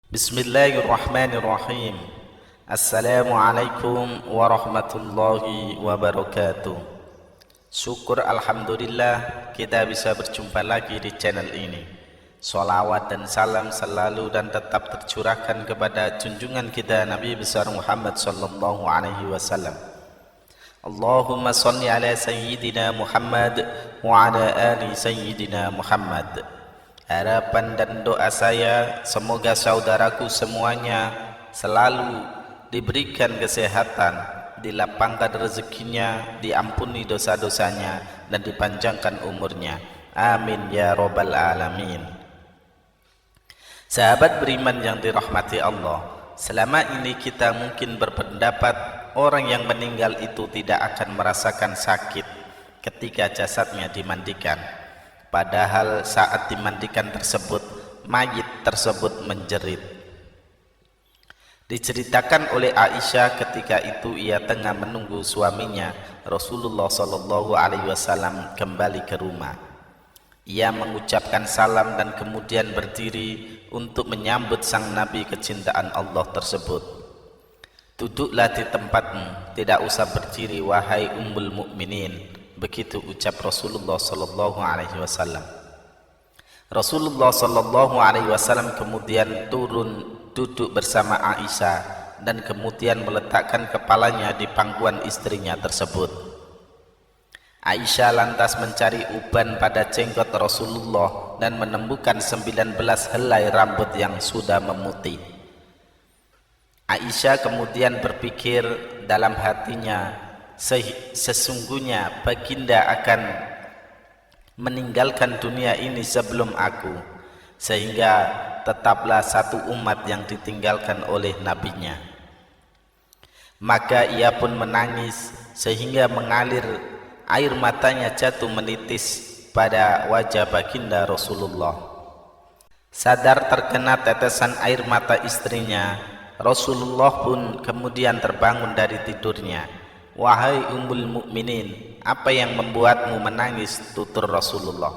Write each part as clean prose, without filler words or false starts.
Bismillahirrahmanirrahim. Assalamualaikum warahmatullahi wabarakatuh. Syukur alhamdulillah kita bisa berjumpa lagi di channel ini. Salawat dan salam selalu dan tetap tercurahkan kepada junjungan kita Nabi besar Muhammad sallallahu alaihi wasallam. Allahumma salli ala sayyidina Muhammad wa ala ali sayyidina Muhammad. Harapan dan doa saya semoga saudaraku semuanya selalu diberikan kesehatan, dilapangkan rezekinya, diampuni dosa-dosanya, dan dipanjangkan umurnya. Amin ya robbal alamin. Sahabat beriman yang dirahmati Allah, selama ini kita mungkin berpendapat orang yang meninggal itu tidak akan merasakan sakit ketika jasadnya dimandikan. Padahal saat dimandikan tersebut, mayit tersebut menjerit. Diceritakan oleh Aisyah ketika itu ia tengah menunggu suaminya Rasulullah sallallahu alaihi wasallam kembali ke rumah. Ia mengucapkan salam dan kemudian berdiri untuk menyambut sang nabi kecintaan Allah tersebut. Duduklah di tempatmu, tidak usah berdiri wahai ummul mukminin. Begitu ucap Rasulullah sallallahu alaihi wasallam. Rasulullah sallallahu alaihi wasallam kemudian turun duduk bersama Aisyah dan kemudian meletakkan kepalanya di pangkuan istrinya tersebut. Aisyah lantas mencari uban pada jenggot Rasulullah dan menemukan 19 helai rambut yang sudah memutih. Aisyah kemudian berpikir dalam hatinya, sesungguhnya baginda akan meninggalkan dunia ini sebelum aku, sehingga tetaplah satu umat yang ditinggalkan oleh nabinya. Maka ia pun menangis sehingga mengalir air matanya jatuh menitis pada wajah baginda Rasulullah. Sadar terkena tetesan air mata istrinya, Rasulullah pun kemudian terbangun dari tidurnya. Wahai ummul mukminin, apa yang membuatmu menangis? Tutur Rasulullah.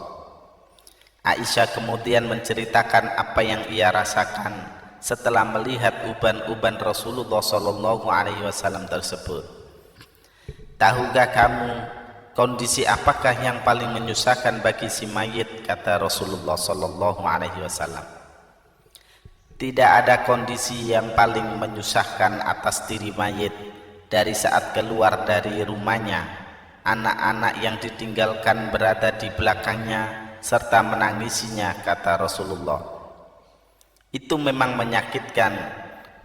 Aisyah kemudian menceritakan apa yang ia rasakan setelah melihat uban-uban Rasulullah sallallahu alaihi wasallam tersebut. Tahukah kamu kondisi apakah yang paling menyusahkan bagi si mayit? Kata Rasulullah sallallahu alaihi wasallam. Tidak ada kondisi yang paling menyusahkan atas diri mayit dari saat keluar dari rumahnya, anak-anak yang ditinggalkan berada di belakangnya serta menangisinya, kata Rasulullah. Itu memang menyakitkan,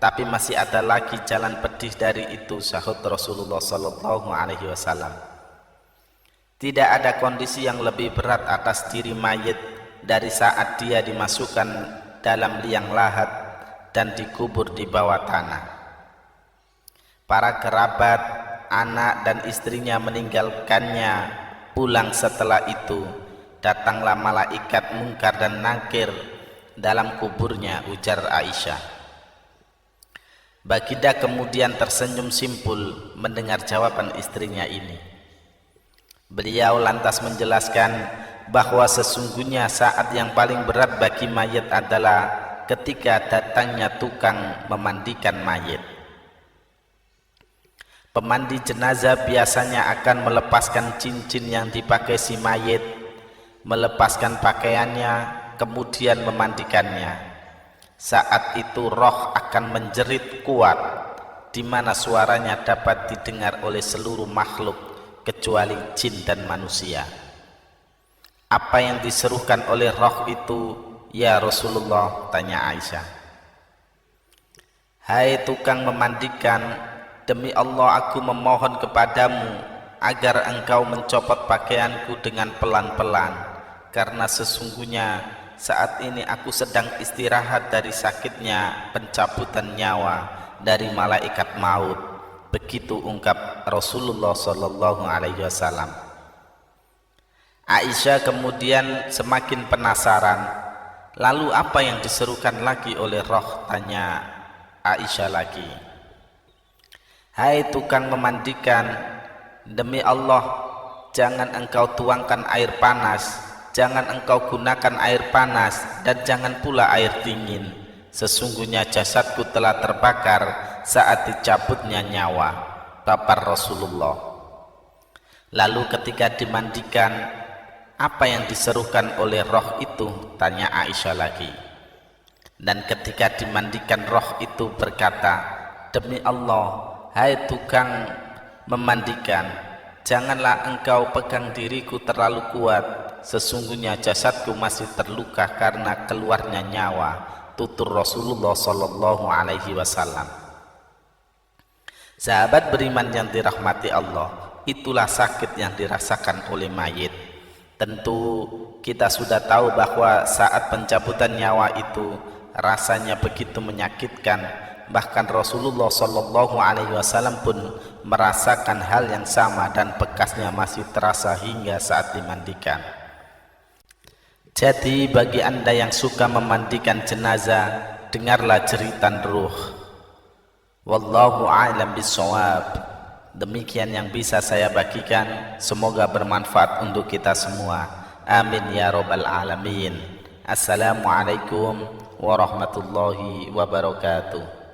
tapi masih ada lagi jalan pedih dari itu, sahut Rasulullah sallallahu alaihi wasallam. Tidak ada kondisi yang lebih berat atas diri mayit dari saat dia dimasukkan dalam liang lahat dan dikubur di bawah tanah. Para kerabat, anak dan istrinya meninggalkannya. Pulang setelah itu, datanglah malaikat Munkar dan Nakir dalam kuburnya, ujar Aisyah. Baginda kemudian tersenyum simpul mendengar jawaban istrinya ini. Beliau lantas menjelaskan bahwa sesungguhnya saat yang paling berat bagi mayit adalah ketika datangnya tukang memandikan mayit. Pemandi jenazah biasanya akan melepaskan cincin yang dipakai si mayit, melepaskan pakaiannya, kemudian memandikannya. Saat itu roh akan menjerit kuat, di mana suaranya dapat didengar oleh seluruh makhluk kecuali jin dan manusia. Apa yang diserukan oleh roh itu, ya Rasulullah? Tanya Aisyah. Hai tukang memandikan, demi Allah aku memohon kepadamu agar engkau mencopot pakaianku dengan pelan-pelan, karena sesungguhnya saat ini aku sedang istirahat dari sakitnya pencabutan nyawa dari malaikat maut. Begitu ungkap Rasulullah sallallahu alaihi wasallam. Aisyah kemudian semakin penasaran. Lalu apa yang diserukan lagi oleh roh? Tanya Aisyah lagi. Hai tukang memandikan, demi Allah jangan engkau tuangkan air panas, jangan engkau gunakan air panas, dan jangan pula air dingin. sesungguhnya jasadku telah terbakar saat dicabutnya nyawa, papar Rasulullah. Lalu ketika dimandikan, apa yang diserukan oleh roh itu? Tanya Aisyah lagi. Dan ketika dimandikan, roh itu berkata, demi Allah, hai tukang memandikan, janganlah engkau pegang diriku terlalu kuat, sesungguhnya jasadku masih terluka karena keluarnya nyawa, tutur Rasulullah sallallahu alaihi wasallam. Sahabat beriman yang dirahmati Allah, itulah sakit yang dirasakan oleh mayit. Tentu kita sudah tahu bahwa saat pencabutan nyawa itu rasanya begitu menyakitkan. Bahkan Rasulullah sallallahu alaihi wasallam pun merasakan hal yang sama dan bekasnya masih terasa hingga saat dimandikan. Jadi bagi Anda yang suka memandikan jenazah, dengarlah jeritan ruh. Wallahu a'lam bissawab. Demikian yang bisa saya bagikan, semoga bermanfaat untuk kita semua. Amin ya rabbal alamin. Assalamualaikum warahmatullahi wabarakatuh.